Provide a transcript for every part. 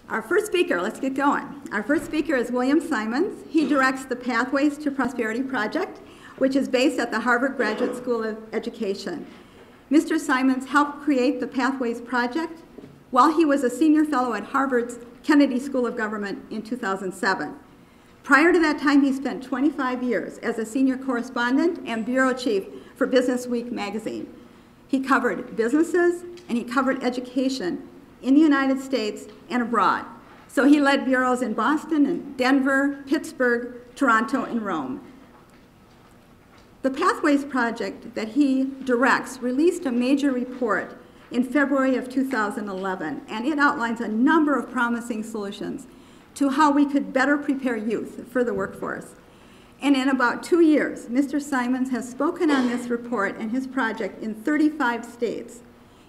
Our first speaker, let's get going. Our first speaker is William Symonds. He directs the Pathways to Prosperity project, which is based at the Harvard Graduate School of Education. Mr. Symonds helped create the Pathways project while he was a senior fellow at Harvard's Kennedy School of Government in 2007. Prior to that time, he spent 25 years as a senior correspondent and bureau chief for Business Week magazine. He covered businesses and he covered education in the United States and abroad. So he led bureaus in Boston and Denver, Pittsburgh, Toronto, and Rome. The Pathways project that he directs released a major report in February of 2011, and it outlines a number of promising solutions to how we could better prepare youth for the workforce. And in about 2 years, Mr. Symonds has spoken on this report and his project in 35 states.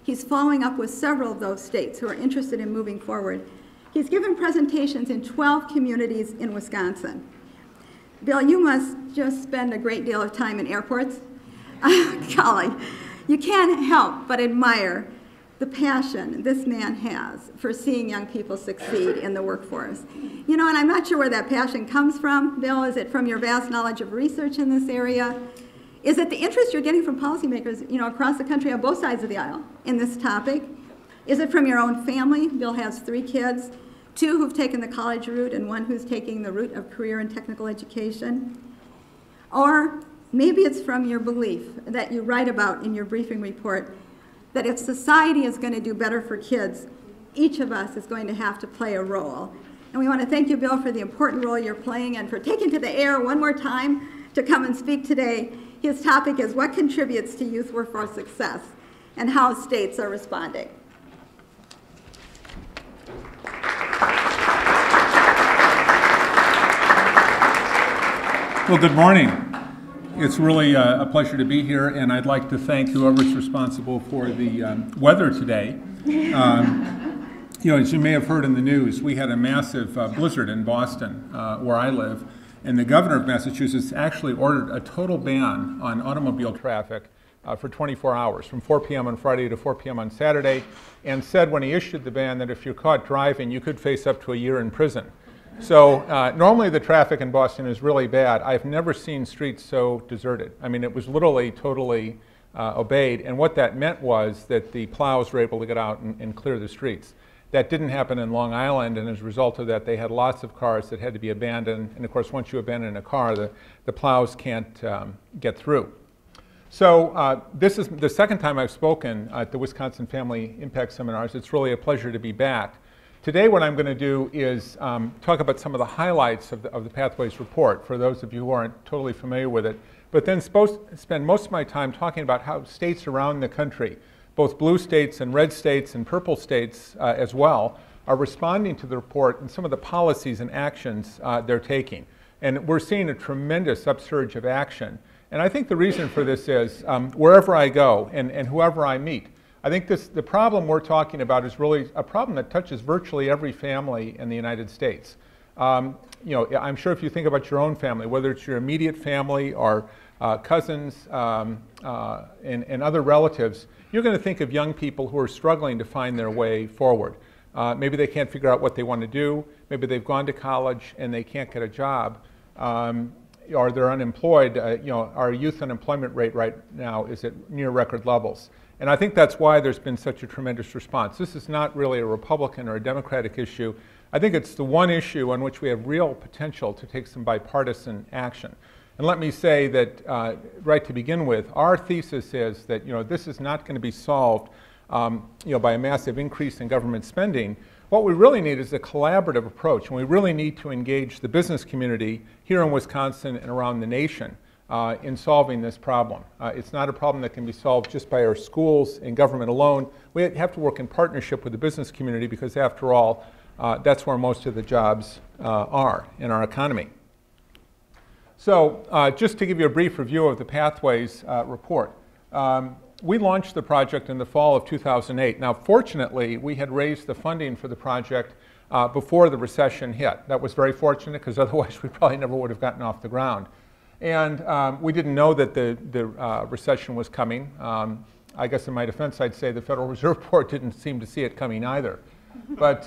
He's following up with several of those states who are interested in moving forward. He's given presentations in 12 communities in Wisconsin. Bill, you must just spend a great deal of time in airports. Golly, you can't help but admire the passion this man has for seeing young people succeed in the workforce. You know, and I'm not sure where that passion comes from. Bill, is it from your vast knowledge of research in this area? Is it the interest you're getting from policymakers, you know, across the country on both sides of the aisle in this topic? Is it from your own family? Bill has 3 kids, 2 who've taken the college route and 1 who's taking the route of career and technical education. Or maybe it's from your belief that you write about in your briefing report that if society is going to do better for kids, each of us is going to have to play a role. And we want to thank you, Bill, for the important role you're playing and for taking to the air one more time to come and speak today. His topic is what contributes to youth workforce success and how states are responding. Well, good morning. It's really a pleasure to be here, and I'd like to thank whoever's responsible for the weather today. You know, as you may have heard in the news, we had a massive blizzard in Boston, where I live, and the governor of Massachusetts actually ordered a total ban on automobile traffic for 24 hours, from 4 p.m. on Friday to 4 p.m. on Saturday, and said when he issued the ban that if you're caught driving, you could face up to a year in prison. So normally the traffic in Boston is really bad. I've never seen streets so deserted. I mean, it was literally totally obeyed, and what that meant was that the plows were able to get out and clear the streets. That didn't happen in Long Island, and as a result of that, they had lots of cars that had to be abandoned, and of course, once you abandon a car, the plows can't get through. So this is the second time I've spoken at the Wisconsin Family Impact Seminars. It's really a pleasure to be back. Today what I'm going to do is talk about some of the highlights of the Pathways report, for those of you who aren't totally familiar with it, but then spend most of my time talking about how states around the country, both blue states and red states and purple states as well, are responding to the report and some of the policies and actions they're taking. And we're seeing a tremendous upsurge of action. And I think the reason for this is wherever I go and whoever I meet, I think the problem we're talking about is really a problem that touches virtually every family in the United States. You know, I'm sure if you think about your own family, whether it's your immediate family or cousins and other relatives, you're going to think of young people who are struggling to find their way forward. Maybe they can't figure out what they want to do. Maybe they've gone to college and they can't get a job. Or they're unemployed. You know, our youth unemployment rate right now is at near record levels. And I think that's why there's been such a tremendous response. This is not really a Republican or a Democratic issue. I think it's the one issue on which we have real potential to take some bipartisan action. And let me say that right to begin with, our thesis is that, you know, this is not going to be solved you know, by a massive increase in government spending. What we really need is a collaborative approach, and we really need to engage the business community here in Wisconsin and around the nation in solving this problem. It's not a problem that can be solved just by our schools and government alone. We have to work in partnership with the business community because, after all, that's where most of the jobs are in our economy. So just to give you a brief review of the Pathways report. We launched the project in the fall of 2008. Now, fortunately, we had raised the funding for the project before the recession hit. That was very fortunate because otherwise we probably never would have gotten off the ground. And we didn't know that the recession was coming. I guess in my defense, I'd say the Federal Reserve Board didn't seem to see it coming either. But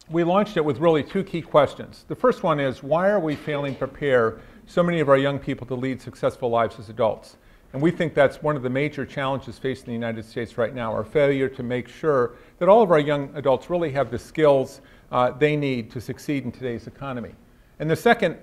we launched it with really two key questions. The first one is, why are we failing to prepare so many of our young people to lead successful lives as adults? And we think that's one of the major challenges facing the United States right now, our failure to make sure that all of our young adults really have the skills they need to succeed in today's economy. And the second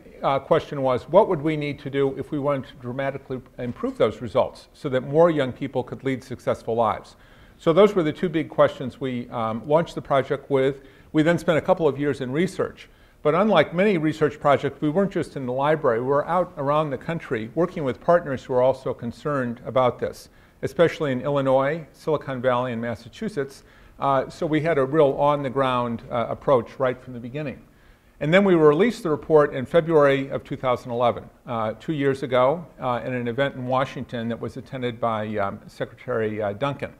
question was, what would we need to do if we wanted to dramatically improve those results so that more young people could lead successful lives? So those were the two big questions we launched the project with. We then spent a couple of years in research. But unlike many research projects, we weren't just in the library. We were out around the country working with partners who are also concerned about this, especially in Illinois, Silicon Valley, and Massachusetts. So we had a real on-the-ground approach right from the beginning. And then we released the report in February of 2011, 2 years ago, at an event in Washington that was attended by Secretary Duncan.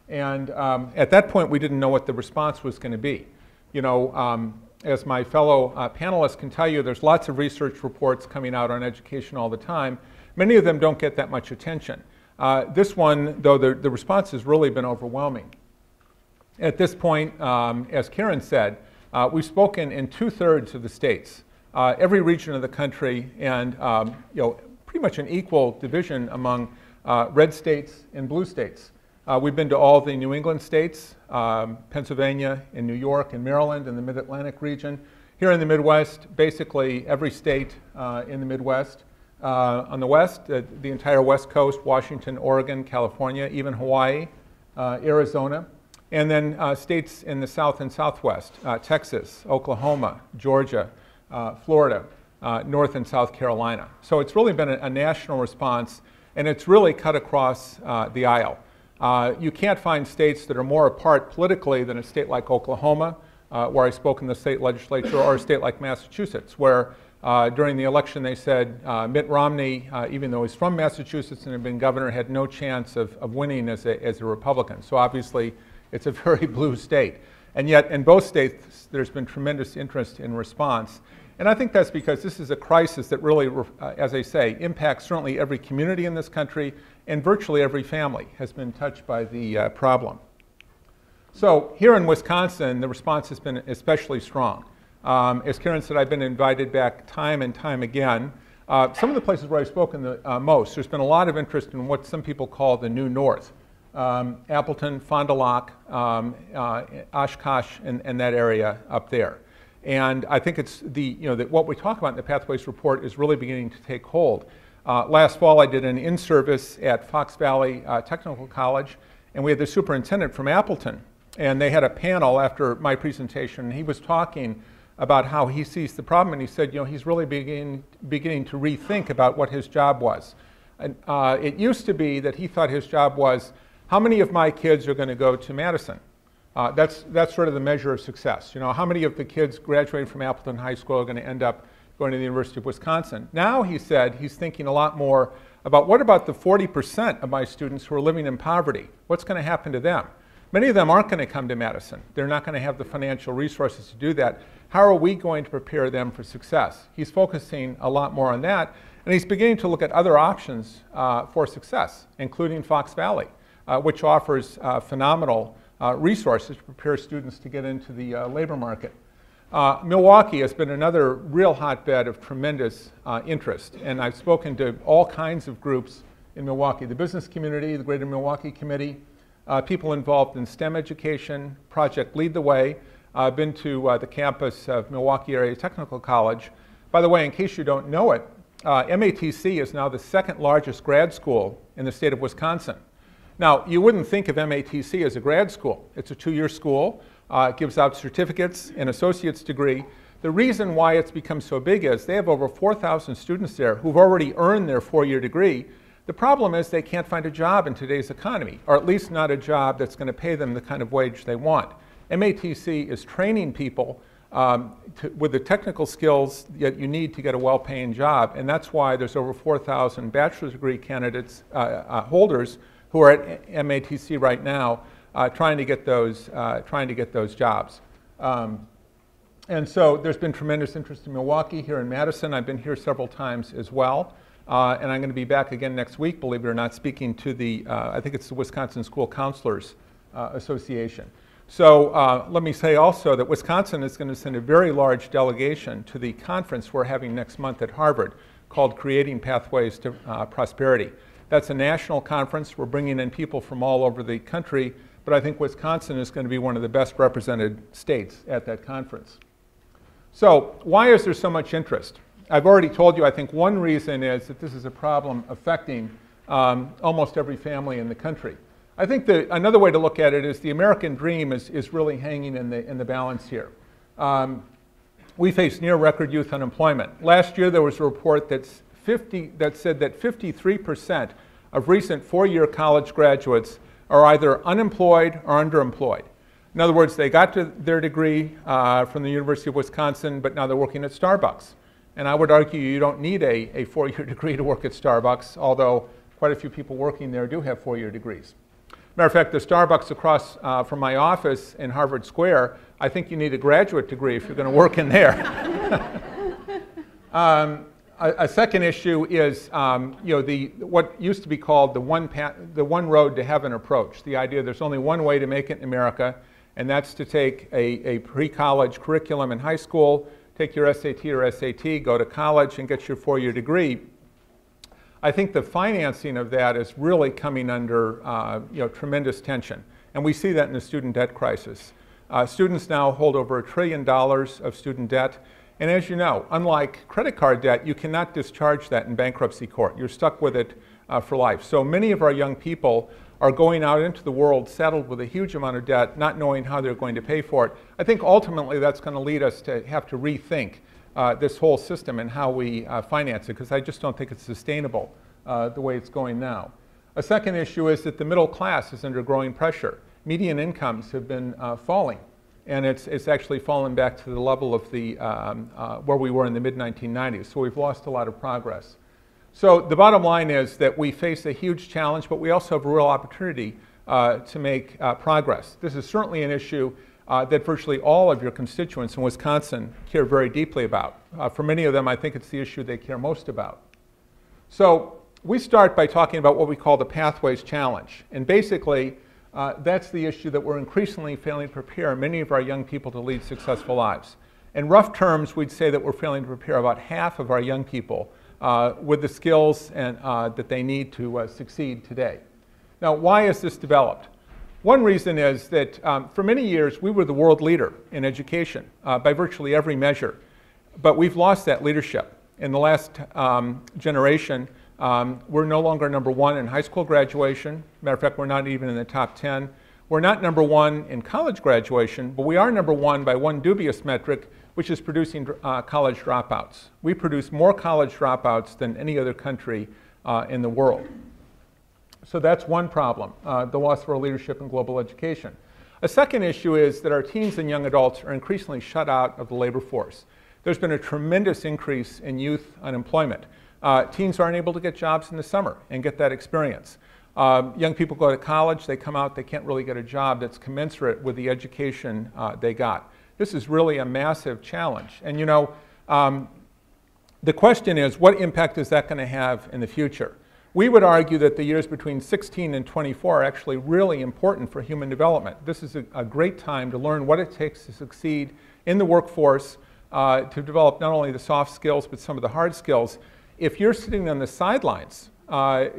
And at that point, we didn't know what the response was going to be. You know, as my fellow panelists can tell you, there's lots of research reports coming out on education all the time. Many of them don't get that much attention. This one, though, the response has really been overwhelming. At this point, as Karen said, we've spoken in 2/3 of the states, every region of the country, and you know, pretty much an equal division among red states and blue states. We've been to all the New England states, Pennsylvania and New York and Maryland and the Mid-Atlantic region. Here in the Midwest, basically every state in the Midwest. On the West, the entire West Coast, Washington, Oregon, California, even Hawaii, Arizona. And then states in the South and Southwest, Texas, Oklahoma, Georgia, Florida, North and South Carolina. So it's really been a national response, and it's really cut across the aisle. You can't find states that are more apart politically than a state like Oklahoma, where I spoke in the state legislature, or a state like Massachusetts, where during the election they said Mitt Romney, even though he's from Massachusetts and had been governor, had no chance of winning as a Republican. So obviously it's a very blue state. And yet in both states there's been tremendous interest in response. And I think that's because this is a crisis that really, as I say, impacts certainly every community in this country, and virtually every family has been touched by the problem. So here in Wisconsin, the response has been especially strong. As Karen said, I've been invited back time and time again. Some of the places where I've spoken the most, there's been a lot of interest in what some people call the New North. Appleton, Fond du Lac, Oshkosh, and that area up there. And I think it's what we talk about in the Pathways Report is really beginning to take hold. Last fall, I did an in-service at Fox Valley Technical College, and we had the superintendent from Appleton. And they had a panel after my presentation, and he was talking about how he sees the problem, and he said, you know, he's really beginning to rethink about what his job was. And, it used to be that he thought his job was, how many of my kids are going to go to Madison? That's sort of the measure of success. You know, how many of the kids graduating from Appleton High School are going to end up going to the University of Wisconsin? Now, he said, he's thinking a lot more about what about the 40% of my students who are living in poverty? What's going to happen to them? Many of them aren't going to come to Madison. They're not going to have the financial resources to do that. How are we going to prepare them for success? He's focusing a lot more on that, and he's beginning to look at other options for success, including Fox Valley, which offers phenomenal resources to prepare students to get into the labor market. Milwaukee has been another real hotbed of tremendous interest, and I've spoken to all kinds of groups in Milwaukee, the business community, the Greater Milwaukee Committee, people involved in STEM education, Project Lead the Way. I've been to the campus of Milwaukee Area Technical College. By the way, in case you don't know it, MATC is now the second largest grad school in the state of Wisconsin. Now, you wouldn't think of MATC as a grad school. It's a 2-year school. It gives out certificates and associate's degree. The reason why it's become so big is they have over 4,000 students there who've already earned their 4-year degree. The problem is they can't find a job in today's economy, or at least not a job that's going to pay them the kind of wage they want. MATC is training people with the technical skills that you need to get a well-paying job, and that's why there's over 4,000 bachelor's degree candidates, holders, who are at MATC right now trying to get those jobs. And so there's been tremendous interest in Milwaukee. Here in Madison, I've been here several times as well. And I'm going to be back again next week, believe it or not, speaking to the, I think it's the Wisconsin School Counselors Association. So let me say also that Wisconsin is going to send a very large delegation to the conference we're having next month at Harvard called Creating Pathways to Prosperity. That's a national conference. We're bringing in people from all over the country, but I think Wisconsin is going to be one of the best represented states at that conference. So why is there so much interest? I've already told you, I think one reason is that this is a problem affecting almost every family in the country. I think that another way to look at it is the American dream is really hanging in the balance here. We face near record youth unemployment. Last year there was a report that said that 53% of recent four-year college graduates are either unemployed or underemployed. In other words, they got their degree from the University of Wisconsin, but now they're working at Starbucks. And I would argue you don't need a four-year degree to work at Starbucks, although quite a few people working there do have four-year degrees. Matter of fact, the Starbucks across from my office in Harvard Square, I think you need a graduate degree if you're going to work in there. A second issue is what used to be called the one road to heaven approach. The idea there's only one way to make it in America, and that's to take a pre-college curriculum in high school, take your SAT or SAT, go to college, and get your four-year degree. I think the financing of that is really coming under tremendous tension, and we see that in the student debt crisis. Students now hold over $1 trillion of student debt, and as you know, unlike credit card debt, you cannot discharge that in bankruptcy court. You're stuck with it for life. So many of our young people are going out into the world saddled with a huge amount of debt, not knowing how they're going to pay for it. I think ultimately that's going to lead us to have to rethink this whole system and how we finance it, because I just don't think it's sustainable the way it's going now. A second issue is that the middle class is under growing pressure. Median incomes have been falling, and it's actually fallen back to the level of the where we were in the mid-1990s. So we've lost a lot of progress. So the bottom line is that we face a huge challenge, but we also have a real opportunity to make progress. This is certainly an issue that virtually all of your constituents in Wisconsin care very deeply about. For many of them, I think it's the issue they care most about. So we start by talking about what we call the Pathways Challenge. And basically, that's the issue that we're increasingly failing to prepare many of our young people to lead successful lives. In rough terms, we'd say that we're failing to prepare about half of our young people with the skills that they need to succeed today. Now, why has this developed? One reason is that for many years we were the world leader in education by virtually every measure, but we've lost that leadership. In the last generation, we're no longer number one in high school graduation. Matter of fact, we're not even in the top 10. We're not number one in college graduation, but we are number one by one dubious metric, which is producing college dropouts. We produce more college dropouts than any other country in the world. So that's one problem, the loss of our leadership in global education. A second issue is that our teens and young adults are increasingly shut out of the labor force. There's been a tremendous increase in youth unemployment. Teens aren't able to get jobs in the summer and get that experience. Young people go to college, they come out, they can't really get a job that's commensurate with the education they got. This is really a massive challenge. And you know, the question is, what impact is that going to have in the future? We would argue that the years between 16 and 24 are actually really important for human development. This is a great time to learn what it takes to succeed in the workforce, to develop not only the soft skills, but some of the hard skills. If you're sitting on the sidelines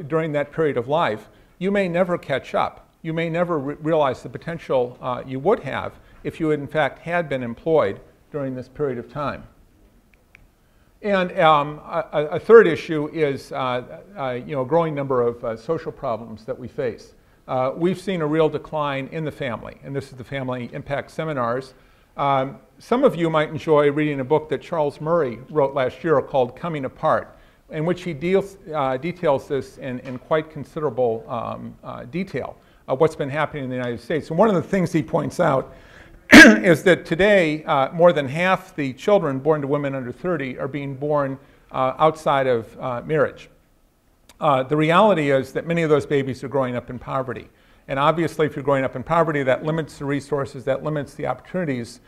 during that period of life, you may never catch up. You may never realize the potential you would have if you in fact had been employed during this period of time. And a third issue is a growing number of social problems that we face. We've seen a real decline in the family, and this is the Family Impact Seminars. Some of you might enjoy reading a book that Charles Murray wrote last year called Coming Apart, in which he details this in quite considerable detail of what's been happening in the United States. And one of the things he points out is that today more than half the children born to women under 30 are being born outside of marriage. The reality is that many of those babies are growing up in poverty. And obviously, if you're growing up in poverty, that limits the resources, that limits the opportunities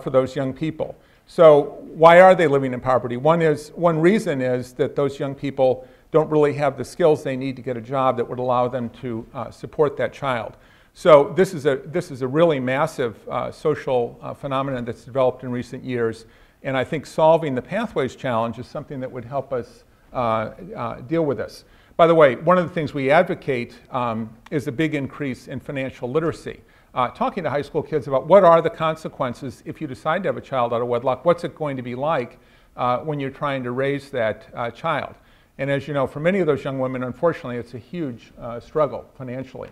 for those young people. So why are they living in poverty? One reason is that those young people don't really have the skills they need to get a job that would allow them to support that child. So this is a really massive social phenomenon that's developed in recent years, and I think solving the pathways challenge is something that would help us deal with this. By the way, one of the things we advocate is a big increase in financial literacy. Talking to high school kids about what are the consequences if you decide to have a child out of wedlock, what's it going to be like when you're trying to raise that child. And as you know, for many of those young women, unfortunately, it's a huge struggle financially.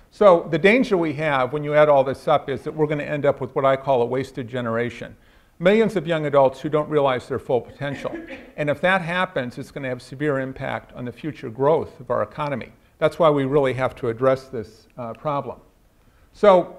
So the danger we have when you add all this up is that we're going to end up with what I call a wasted generation. Millions of young adults who don't realize their full potential. And if that happens, it's going to have severe impact on the future growth of our economy. That's why we really have to address this problem. So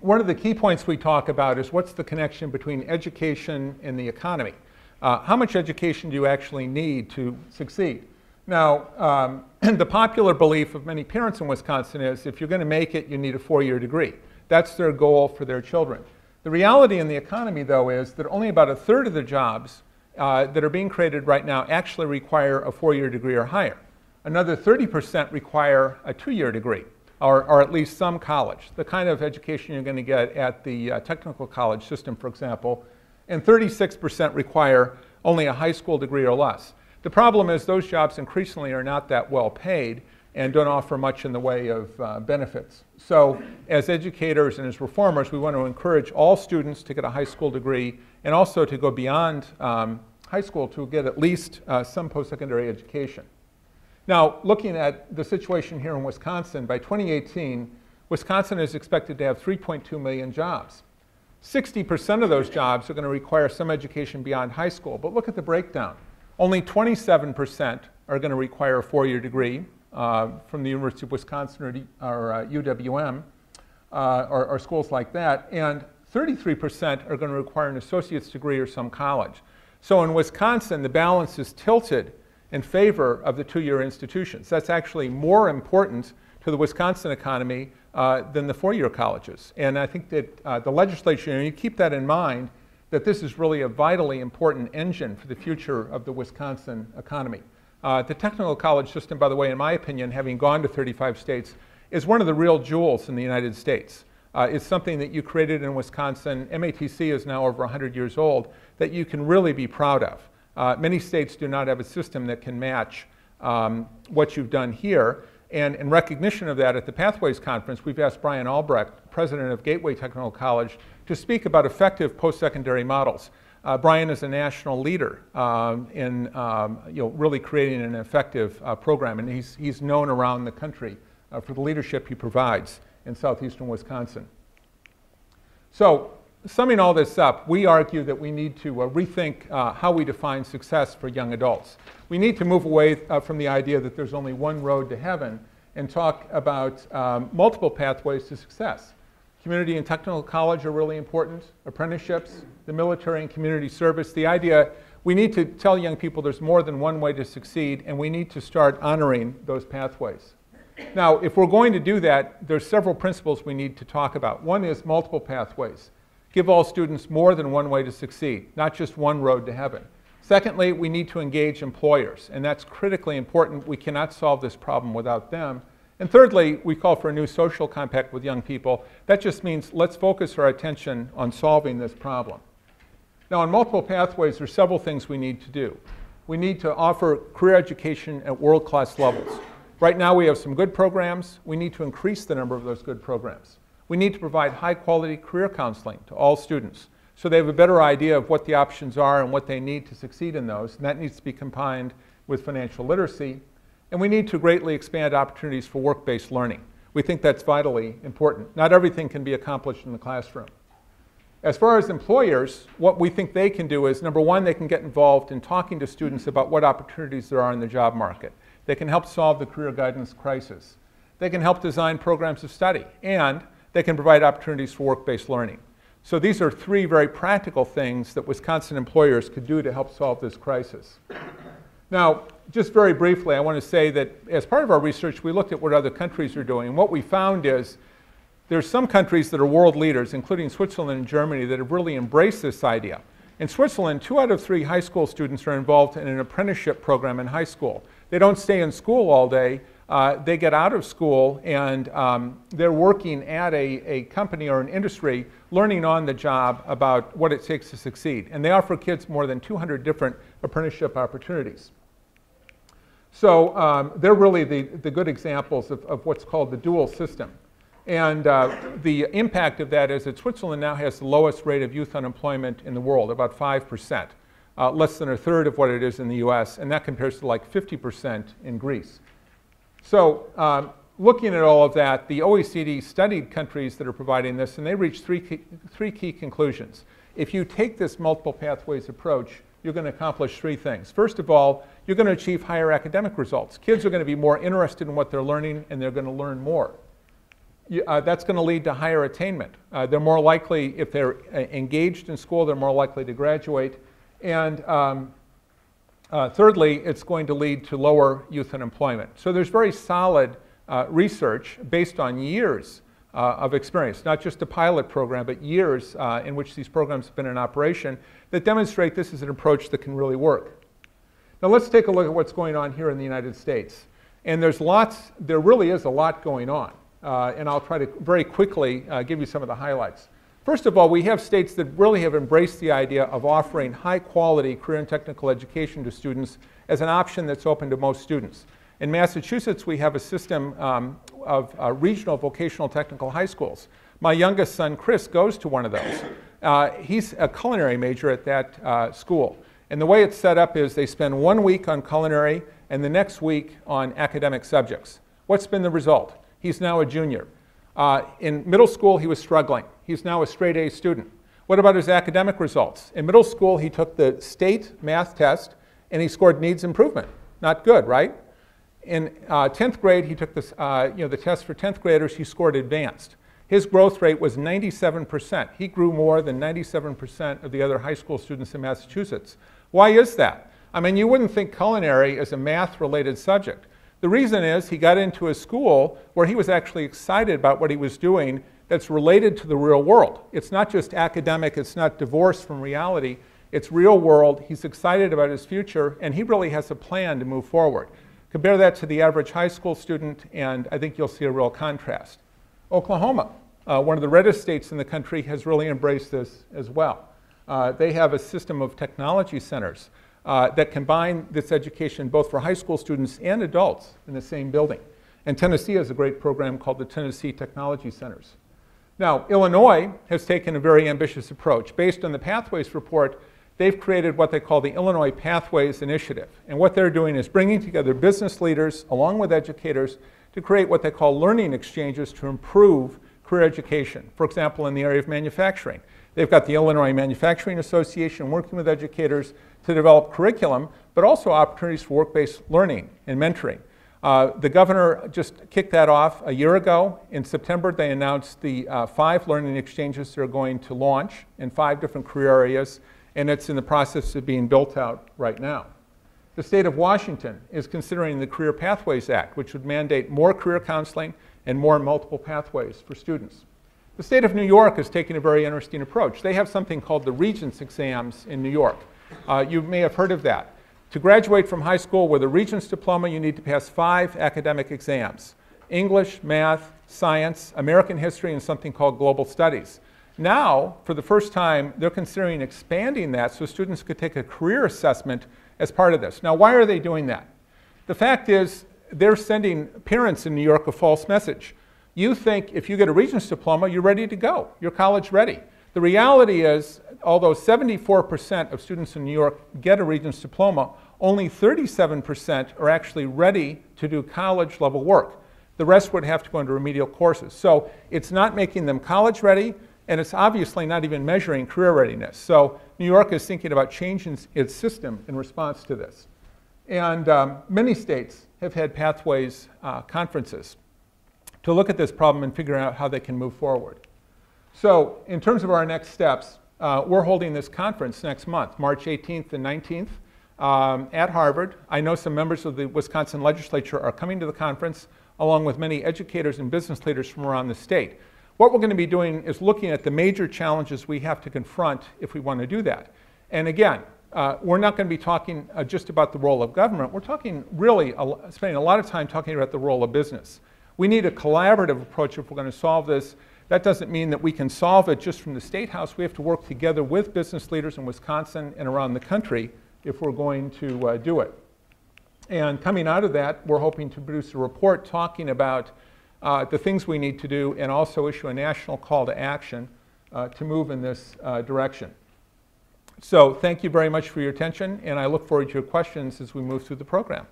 one of the key points we talk about is what's the connection between education and the economy? How much education do you actually need to succeed? Now, the popular belief of many parents in Wisconsin is if you're going to make it, you need a 4-year degree. That's their goal for their children. The reality in the economy, though, is that only about 1/3 of the jobs that are being created right now actually require a 4-year degree or higher. Another 30% require a 2-year degree, or at least some college, the kind of education you're going to get at the technical college system, for example, and 36% require only a high school degree or less. The problem is those jobs increasingly are not that well paid and don't offer much in the way of benefits. So as educators and as reformers, we want to encourage all students to get a high school degree and also to go beyond high school to get at least some post-secondary education. Now, looking at the situation here in Wisconsin, by 2018, Wisconsin is expected to have 3.2 million jobs. 60% of those jobs are going to require some education beyond high school, but look at the breakdown. Only 27% are going to require a 4-year degree from the University of Wisconsin or UWM or schools like that, and 33% are going to require an associate's degree or some college. So in Wisconsin, the balance is tilted in favor of the 2-year institutions. That's actually more important to the Wisconsin economy than the 4-year colleges. And I think that the legislature, and you keep that in mind, that this is really a vitally important engine for the future of the Wisconsin economy. The technical college system, by the way, in my opinion, having gone to 35 states, is one of the real jewels in the United States. It's something that you created in Wisconsin. MATC is now over 100 years old, that you can really be proud of. Many states do not have a system that can match what you've done here. And in recognition of that, at the Pathways Conference, we've asked Brian Albrecht, president of Gateway Technical College, to speak about effective post-secondary models. Brian is a national leader in really creating an effective program, and he's known around the country for the leadership he provides in southeastern Wisconsin. So, summing all this up, we argue that we need to rethink how we define success for young adults. We need to move away from the idea that there's only one road to heaven and talk about multiple pathways to success. Community and technical college are really important, apprenticeships, the military and community service. The idea, we need to tell young people there's more than one way to succeed, and we need to start honoring those pathways. Now, if we're going to do that, there's several principles we need to talk about. One is multiple pathways. Give all students more than one way to succeed, not just one road to heaven. Secondly, we need to engage employers, and that's critically important. We cannot solve this problem without them. And thirdly, we call for a new social compact with young people. That just means let's focus our attention on solving this problem. Now, on multiple pathways, there's several things we need to do. We need to offer career education at world-class levels. Right now, we have some good programs. We need to increase the number of those good programs. We need to provide high-quality career counseling to all students so they have a better idea of what the options are and what they need to succeed in those. And that needs to be combined with financial literacy. And we need to greatly expand opportunities for work-based learning. We think that's vitally important. Not everything can be accomplished in the classroom. As far as employers, what we think they can do is, number one, they can get involved in talking to students about what opportunities there are in the job market. They can help solve the career guidance crisis. They can help design programs of study, and they can provide opportunities for work-based learning. So these are three very practical things that Wisconsin employers could do to help solve this crisis. Now, just very briefly, I want to say that as part of our research, we looked at what other countries are doing. And what we found is there's some countries that are world leaders, including Switzerland and Germany, that have really embraced this idea. In Switzerland, 2 out of 3 high school students are involved in an apprenticeship program in high school. They don't stay in school all day. they get out of school and they're working at a company or an industry, learning on the job about what it takes to succeed. And they offer kids more than 200 different apprenticeship opportunities. So they're really the good examples of what's called the dual system. And the impact of that is that Switzerland now has the lowest rate of youth unemployment in the world, about 5%, less than a third of what it is in the US, and that compares to like 50% in Greece. So looking at all of that, the OECD studied countries that are providing this, and they reached three key conclusions. If you take this multiple pathways approach, you're going to accomplish three things. First of all, you're going to achieve higher academic results. Kids are going to be more interested in what they're learning, and they're going to learn more. That's going to lead to higher attainment. They're more likely, if they're engaged in school, they're more likely to graduate. And thirdly, it's going to lead to lower youth unemployment. So there's very solid research based on years of experience, not just a pilot program, but years in which these programs have been in operation that demonstrate this is an approach that can really work. Now let's take a look at what's going on here in the United States. And there really is a lot going on. And I'll try to very quickly give you some of the highlights. First of all, we have states that really have embraced the idea of offering high-quality career and technical education to students as an option that's open to most students. In Massachusetts, we have a system of regional vocational technical high schools. My youngest son, Chris, goes to one of those. He's a culinary major at that school. And the way it's set up is they spend 1 week on culinary and the next week on academic subjects. What's been the result? He's now a junior. In middle school, he was struggling. He's now a straight A student. What about his academic results? In middle school, he took the state math test and he scored needs improvement. Not good, right? In 10th grade, he took this, the test for 10th graders, he scored advanced. His growth rate was 97%. He grew more than 97% of the other high school students in Massachusetts. Why is that? I mean, you wouldn't think culinary is a math-related subject. The reason is he got into a school where he was actually excited about what he was doing that's related to the real world. It's not just academic, it's not divorced from reality, it's real world. He's excited about his future, and he really has a plan to move forward. Compare that to the average high school student, and I think you'll see a real contrast. Oklahoma, one of the reddest states in the country, has really embraced this as well. They have a system of technology centers that combine this education both for high school students and adults in the same building. And Tennessee has a great program called the Tennessee Technology Centers. Now, Illinois has taken a very ambitious approach. Based on the Pathways report, they've created what they call the Illinois Pathways Initiative. And what they're doing is bringing together business leaders along with educators to create what they call learning exchanges to improve career education. For example, in the area of manufacturing. They've got the Illinois Manufacturing Association working with educators to develop curriculum, but also opportunities for work-based learning and mentoring. The governor just kicked that off a year ago. In September, they announced the 5 learning exchanges they're going to launch in 5 different career areas, and it's in the process of being built out right now. The state of Washington is considering the Career Pathways Act, which would mandate more career counseling and more multiple pathways for students. The state of New York is taking a very interesting approach. They have something called the Regents Exams in New York. You may have heard of that. To graduate from high school with a Regents diploma, you need to pass 5 academic exams: English, math, science, American history, and something called global studies. Now, for the first time, they're considering expanding that so students could take a career assessment as part of this. Now, why are they doing that? The fact is, they're sending parents in New York a false message. You think if you get a Regents diploma, you're ready to go. You're college ready. The reality is, although 74% of students in New York get a Regents diploma, only 37% are actually ready to do college-level work. The rest would have to go into remedial courses. So it's not making them college ready, and it's obviously not even measuring career readiness. So New York is thinking about changing its system in response to this. And many states have had Pathways conferences to look at this problem and figure out how they can move forward. So in terms of our next steps, we're holding this conference next month, March 18th and 19th, at Harvard. I know some members of the Wisconsin legislature are coming to the conference, along with many educators and business leaders from around the state. What we're going to be doing is looking at the major challenges we have to confront if we want to do that. And again, we're not going to be talking just about the role of government. We're talking really, spending a lot of time talking about the role of business. We need a collaborative approach if we're going to solve this. That doesn't mean that we can solve it just from the State House. We have to work together with business leaders in Wisconsin and around the country if we're going to do it. And coming out of that, we're hoping to produce a report talking about the things we need to do and also issue a national call to action to move in this direction. So thank you very much for your attention, and I look forward to your questions as we move through the program.